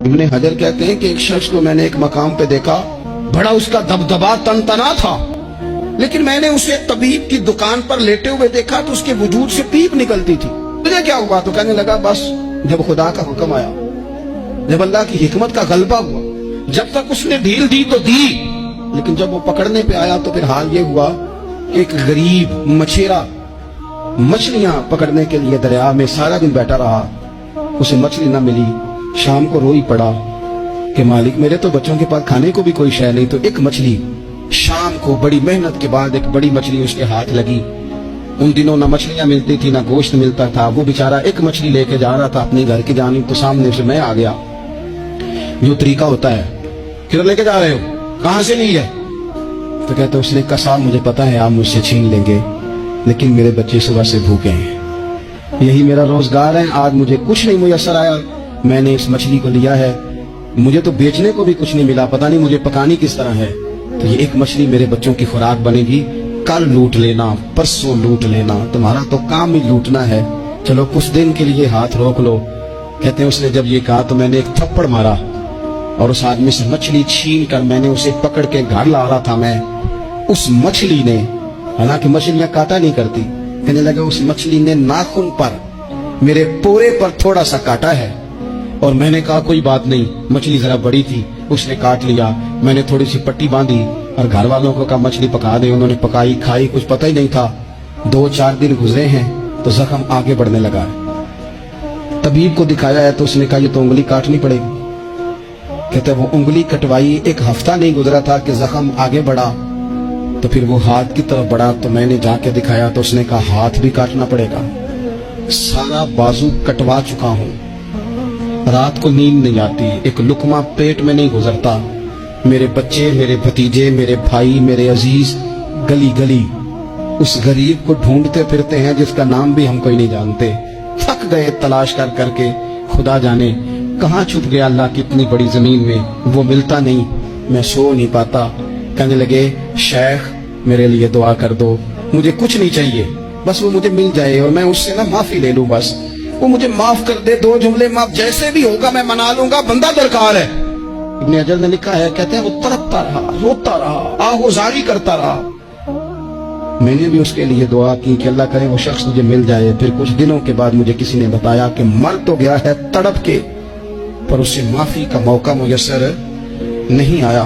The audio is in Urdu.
ابن حجر کہتے ہیں کہ ایک شخص کو میں نے ایک مقام پہ دیکھا، بڑا اس کا دبدبا تنتنا تھا، لیکن میں نے اسے طبیب کی دکان پر لیٹے ہوئے دیکھا تو اس کے وجود سے پیپ نکلتی تھی۔ مجھے کیا ہوا؟ تو کہنے لگا بس جب خدا کا حکم آیا، جب اللہ کی حکمت کا غلبہ ہوا، جب تک اس نے ڈھیل دی تو دی، لیکن جب وہ پکڑنے پہ آیا تو پھر حال یہ ہوا کہ ایک غریب مچھیرا مچھلیاں پکڑنے کے لیے دریا میں سارا دن بیٹھا رہا، اسے مچھلی نہ ملی، شام کو روئی پڑا کہ مالک میرے تو بچوں کے پاس کھانے کو بھی کوئی شے نہیں۔ تو ایک مچھلی شام کو بڑی محنت کے بعد ایک بڑی مچھلی اس کے ہاتھ لگی۔ ان دنوں نہ مچھلیاں ملتی تھی نہ گوشت ملتا تھا، وہ بیچارہ ایک مچھلی لے کے جا رہا تھا اپنے گھر کی جانب، تو سامنے سے میں آ گیا، جو طریقہ ہوتا ہے، کدھر لے کے جا رہے ہو، کہاں سے لی ہے؟ تو کہتے اس نے کہا صاحب مجھے پتا ہے آپ مجھ سے چھین لیں گے، لیکن میرے بچے صبح سے بھوکے ہیں، یہی میرا روزگار ہے، آج مجھے کچھ نہیں میسر آیا، میں نے اس مچھلی کو لیا ہے، مجھے تو بیچنے کو بھی کچھ نہیں ملا، پتہ نہیں مجھے پکانی کس طرح ہے، تو یہ ایک مچھلی میرے بچوں کی خوراک بنے گی، کل لوٹ لینا، پرسوں لوٹ لینا، تمہارا تو کام ہی لوٹنا ہے، چلو کچھ دن کے لیے ہاتھ روک لو۔ کہتے ہیں اس نے جب یہ کہا تو میں نے ایک تھپڑ مارا اور اس آدمی سے مچھلی چھین کر میں نے اسے پکڑ کے گھر لا رہا تھا میں، اس مچھلی نے، حالانکہ مچھلیاں کاٹا نہیں کرتی، کہنے لگا اس مچھلی نے ناخن پر میرے پورے پر تھوڑا سا کاٹا ہے، اور میں نے کہا کوئی بات نہیں، مچھلی ذرا بڑی تھی، اس نے کاٹ لیا، میں نے تھوڑی سی پٹی باندھی اور گھر والوں کو کہا مچھلی پکا دے، انہوں نے پکائی کھائی، کچھ پتہ ہی نہیں تھا، 2-4 دن گزرے ہیں تو زخم آگے بڑھنے لگا ہے۔ طبیب کو دکھایا ہے تو اس نے کہا یہ تو انگلی کاٹنی پڑے گی۔ کہتے وہ انگلی کٹوائی، 1 ہفتہ نہیں گزرا تھا کہ زخم آگے بڑھا، تو پھر وہ ہاتھ کی طرف بڑھا تو میں نے جا کے دکھایا تو اس نے کہا ہاتھ بھی کاٹنا پڑے گا، سارا بازو کٹوا چکا ہوں، رات کو نیند نہیں آتی، ایک لقمہ پیٹ میں نہیں گزرتا، میرے بچے، میرے بھتیجے، میرے بھائی، میرے عزیز گلی گلی اس غریب کو ڈھونڈتے پھرتے ہیں جس کا نام بھی ہم کوئی نہیں جانتے، تھک گئے تلاش کر کر کے، خدا جانے کہاں چھپ گیا اللہ کی اتنی بڑی زمین میں، وہ ملتا نہیں، میں سو نہیں پاتا۔ کہنے لگے شیخ میرے لیے دعا کر دو، مجھے کچھ نہیں چاہیے، بس وہ مجھے مل جائے اور میں اس سے نہ معافی لے لوں، بس وہ مجھے معاف کر دے، 2 جملے معاف، جیسے بھی ہوگا میں منا لوں گا، بندہ درکار ہے۔ ابن حجر نے لکھا ہے، کہتے ہیں وہ تڑپتا رہا، روتا رہا، آہوزاری کرتا رہا۔ میں نے بھی اس کے لیے دعا کی کہ اللہ کرے وہ شخص مجھے مل جائے۔ پھر کچھ دنوں کے بعد مجھے کسی نے بتایا کہ مر تو گیا ہے تڑپ کے، پر اسے معافی کا موقع میسر نہیں آیا۔